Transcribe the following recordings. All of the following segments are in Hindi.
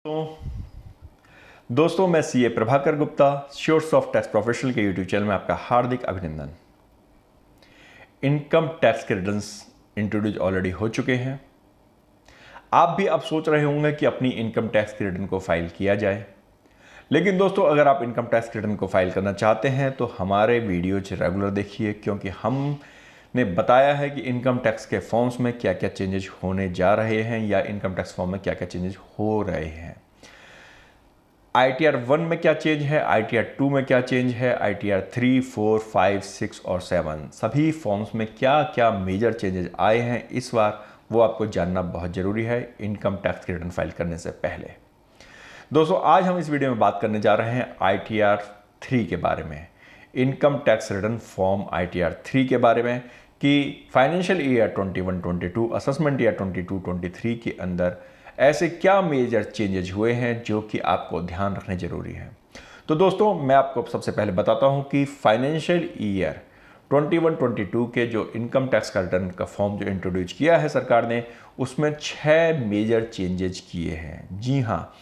तो दोस्तों मैं सीए प्रभाकर गुप्ता श्योर्स ऑफ टैक्स प्रोफेशनल के यूट्यूब चैनल में आपका हार्दिक अभिनंदन। इनकम टैक्स के रिटर्न्स इंट्रोड्यूस ऑलरेडी हो चुके हैं। आप भी अब सोच रहे होंगे कि अपनी इनकम टैक्स के रिटर्न को फाइल किया जाए, लेकिन दोस्तों अगर आप इनकम टैक्स के रिटर्न को फाइल करना चाहते हैं तो हमारे वीडियोज रेगुलर देखिए, क्योंकि हमने बताया है कि इनकम टैक्स के फॉर्म्स में क्या क्या चेंजेस होने जा रहे हैं या इनकम टैक्स फॉर्म में क्या क्या चेंजेस हो रहे हैं। ITR 1 में क्या चेंज है, ITR 2 में क्या चेंज है, ITR 3, 4, 5, 6 और 7 सभी फॉर्म्स में क्या क्या मेजर चेंजेस आए हैं इस बार, वो आपको जानना बहुत ज़रूरी है इनकम टैक्स के रिटर्न फाइल करने से पहले। दोस्तों आज हम इस वीडियो में बात करने जा रहे हैं ITR 3 के बारे में, income tax return form ITR 3 के बारे में कि फाइनेंशियल ईयर 21-22 असेसमेंट ईयर 22-23 के अंदर ऐसे क्या मेजर चेंजेज हुए हैं जो कि आपको ध्यान रखने जरूरी है। तो दोस्तों मैं आपको सबसे पहले बताता हूं कि फाइनेंशियल ईयर 21-22 के जो इनकम टैक्स का रिटर्न का फॉर्म जो इंट्रोड्यूस किया है सरकार ने, उसमें 6 मेजर चेंजेज किए हैं। जी हाँ,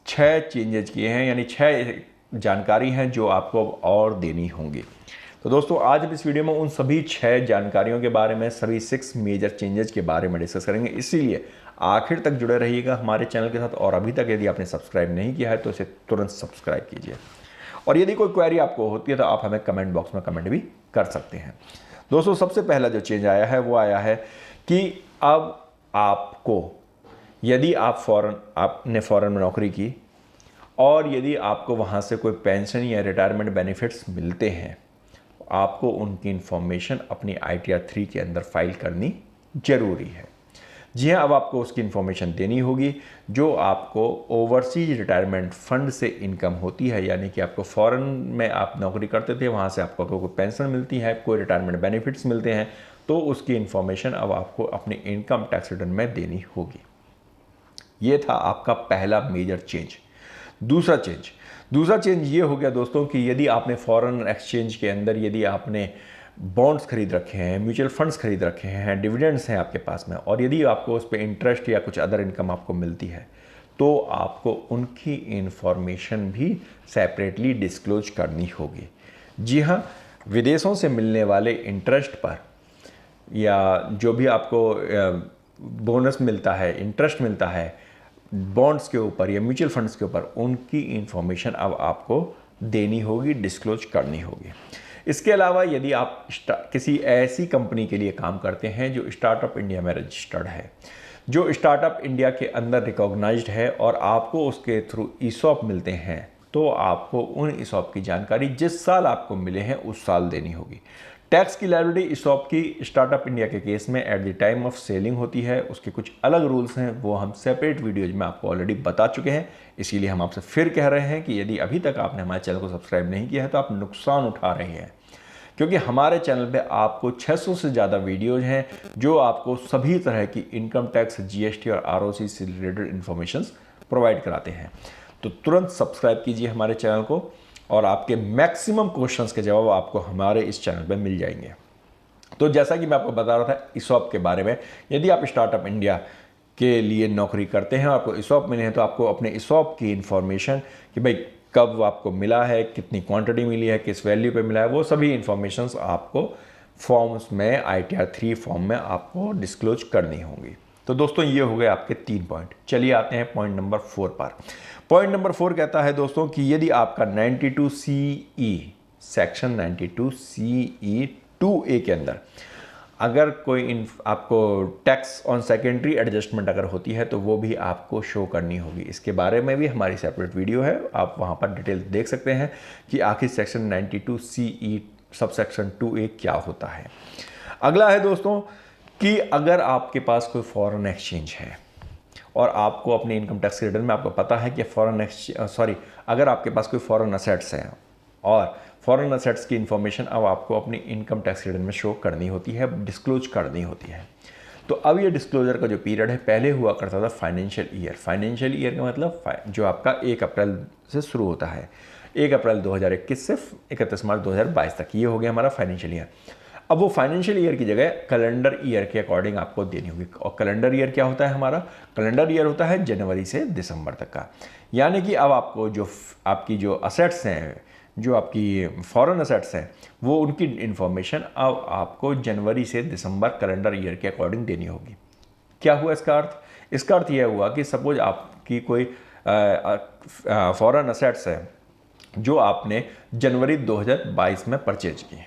6 चेंजेज किए हैं, यानी 6 जानकारी हैं जो आपको और देनी होंगी। तो दोस्तों आज हम इस वीडियो में उन सभी 6 जानकारियों के बारे में, सभी 6 मेजर चेंजेस के बारे में डिस्कस करेंगे, इसीलिए आखिर तक जुड़े रहिएगा हमारे चैनल के साथ। और अभी तक यदि आपने सब्सक्राइब नहीं किया है तो इसे तुरंत सब्सक्राइब कीजिए, और यदि कोई क्वेरी आपको होती है तो आप हमें कमेंट बॉक्स में कमेंट भी कर सकते हैं। दोस्तों सबसे पहला जो चेंज आया है वो आया है कि अब आपको, यदि आपने फॉरेन में नौकरी की और यदि आपको वहाँ से कोई पेंशन या रिटायरमेंट बेनिफिट्स मिलते हैं, आपको उनकी इंफॉर्मेशन अपनी ITR 3 के अंदर फाइल करनी जरूरी है। जी हाँ, अब आपको उसकी इंफॉर्मेशन देनी होगी जो आपको ओवरसीज रिटायरमेंट फंड से इनकम होती है, यानी कि आपको फॉरेन में आप नौकरी करते थे, वहाँ से आपको कोई पेंशन मिलती है, कोई रिटायरमेंट बेनिफिट्स मिलते हैं, तो उसकी इंफॉर्मेशन अब आपको अपने इनकम टैक्स रिटर्न में देनी होगी। ये था आपका पहला मेजर चेंज। दूसरा चेंज ये हो गया दोस्तों कि यदि आपने फॉरेन एक्सचेंज के अंदर यदि आपने बॉन्ड्स खरीद रखे हैं, म्यूचुअल फंड्स खरीद रखे हैं, डिविडेंड्स हैं आपके पास में, और यदि आपको उस पर इंटरेस्ट या कुछ अदर इनकम आपको मिलती है, तो आपको उनकी इंफॉर्मेशन भी सेपरेटली डिस्क्लोज करनी होगी। जी हाँ, विदेशों से मिलने वाले इंटरेस्ट पर या जो भी आपको बोनस मिलता है, इंटरेस्ट मिलता है बॉन्ड्स के ऊपर या म्यूचुअल फंड्स के ऊपर, उनकी इंफॉर्मेशन अब आपको देनी होगी, डिस्क्लोज करनी होगी। इसके अलावा यदि आप किसी ऐसी कंपनी के लिए काम करते हैं जो स्टार्टअप इंडिया में रजिस्टर्ड है, जो स्टार्टअप इंडिया के अंदर रिकॉग्नाइज्ड है, और आपको उसके थ्रू ESOP मिलते हैं, तो आपको उन ESOP की जानकारी जिस साल आपको मिले हैं उस साल देनी होगी। टैक्स की लायबिलिटी ESOP की स्टार्टअप इंडिया के केस में at the time of selling होती है, उसके कुछ अलग रूल्स हैं, वो हम सेपरेट वीडियोज में आपको ऑलरेडी बता चुके हैं। इसीलिए हम आपसे फिर कह रहे हैं कि यदि अभी तक आपने हमारे चैनल को सब्सक्राइब नहीं किया है तो आप नुकसान उठा रहे हैं, क्योंकि हमारे चैनल पे आपको 600 से ज़्यादा वीडियोज हैं जो आपको सभी तरह की इनकम टैक्स, GST और ROC से रिलेटेड इन्फॉर्मेशन प्रोवाइड कराते हैं। तो तुरंत सब्सक्राइब कीजिए हमारे चैनल को, और आपके मैक्सिमम क्वेश्चंस के जवाब आपको हमारे इस चैनल पे मिल जाएंगे। तो जैसा कि मैं आपको बता रहा था ESOP के बारे में, यदि आप स्टार्टअप इंडिया के लिए नौकरी करते हैं और आपको ESOP मिले हैं, तो आपको अपने ESOP की इंफॉर्मेशन कि भाई कब आपको मिला है, कितनी क्वांटिटी मिली है, किस वैल्यू पे मिला है, वो सभी इंफॉर्मेशंस आपको फॉर्म्स में ITR 3 फॉर्म में आपको डिस्क्लोज करनी होंगी। तो दोस्तों ये हो गए आपके 3 पॉइंट। चलिए आते हैं पॉइंट नंबर 4 पर। पॉइंट नंबर 4 कहता है दोस्तों कि यदि आपका 92CE सेक्शन 92CE 2A के अंदर अगर कोई आपको टैक्स ऑन सेकेंडरी एडजस्टमेंट अगर होती है, तो वो भी आपको शो करनी होगी। इसके बारे में भी हमारी सेपरेट वीडियो है, आप वहाँ पर डिटेल देख सकते हैं कि आखिर section 92CE sub section 2A क्या होता है। अगला है दोस्तों कि अगर आपके पास कोई फॉरेन एक्सचेंज है और आपको अपने इनकम टैक्स रिटर्न में आपको पता है कि अगर आपके पास कोई फॉरेन असेट्स हैं और फॉरेन असेट्स की इंफॉर्मेशन अब आपको अपनी इनकम टैक्स रिटर्न में शो करनी होती है, डिस्क्लोज करनी होती है। तो अब ये डिस्क्लोजर का जो पीरियड है, पहले हुआ करता था फाइनेंशियल ईयर। फाइनेंशियल ईयर का मतलब जो आपका 1 अप्रैल से शुरू होता है, 1 अप्रैल 2021 से 31 मार्च 2022 तक, ये हो गया हमारा फाइनेंशियल ईयर। अब वो फाइनेंशियल ईयर की जगह कैलेंडर ईयर के अकॉर्डिंग आपको देनी होगी। और कैलेंडर ईयर क्या होता है हमारा? कैलेंडर ईयर होता है जनवरी से दिसंबर तक का। यानी कि अब आपको जो आपकी जो असेट्स हैं, जो आपकी फॉरेन असेट्स हैं, वो उनकी इंफॉर्मेशन अब आपको जनवरी से दिसंबर कैलेंडर ईयर के अकॉर्डिंग देनी होगी। क्या हुआ इसका अर्थ? इसका अर्थ यह हुआ कि सपोज आपकी कोई फॉरेन असेट्स है जो आपने जनवरी 2022 में परचेज की,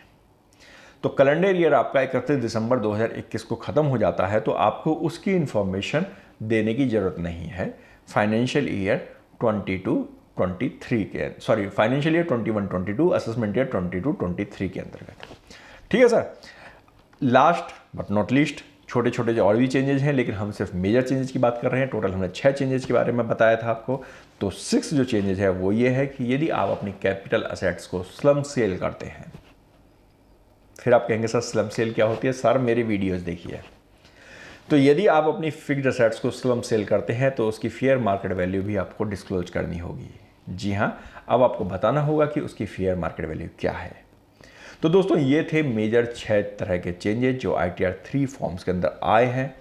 तो कैलेंडर ईयर आपका 31 दिसंबर 2021 को ख़त्म हो जाता है, तो आपको उसकी इंफॉर्मेशन देने की ज़रूरत नहीं है फाइनेंशियल ईयर 22-23 के, sorry financial year 21-22, assessment year 22-23 के अंतर्गत। ठीक है sir. Last but not least, छोटे छोटे जो और भी चेंजेस हैं, लेकिन हम सिर्फ मेजर चेंजेस की बात कर रहे हैं। टोटल हमने 6 चेंजेस के बारे में बताया था आपको। तो 6 जो चेंजेस है वो ये है कि यदि आप अपनी कैपिटल असेट्स को स्लम सेल करते हैं, फिर आप कहेंगे सर स्लम सेल क्या होती है? सर मेरी वीडियोस देखिए। तो यदि आप अपनी फिक्स्ड असेट्स को स्लम सेल करते हैं तो उसकी फेयर मार्केट वैल्यू भी आपको डिस्क्लोज करनी होगी। जी हाँ, अब आपको बताना होगा कि उसकी फेयर मार्केट वैल्यू क्या है। तो दोस्तों ये थे मेजर 6 तरह के चेंजेस जो ITR 3 फॉर्म्स के अंदर आए हैं।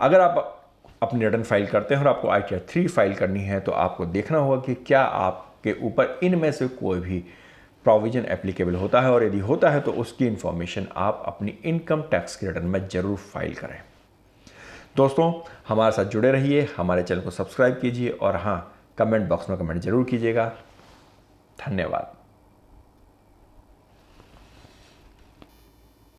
अगर आप अपनी रिटर्न फाइल करते हैं और आपको ITR 3 फाइल करनी है तो आपको देखना होगा कि क्या आपके ऊपर इनमें से कोई भी प्रोविजन एप्लीकेबल होता है, और यदि होता है तो उसकी इंफॉर्मेशन आप अपनी इनकम टैक्स की रिटर्न में ज़रूर फाइल करें। दोस्तों हमारे साथ जुड़े रहिए, हमारे चैनल को सब्सक्राइब कीजिए और हाँ, कमेंट बॉक्स में कमेंट जरूर कीजिएगा। धन्यवाद।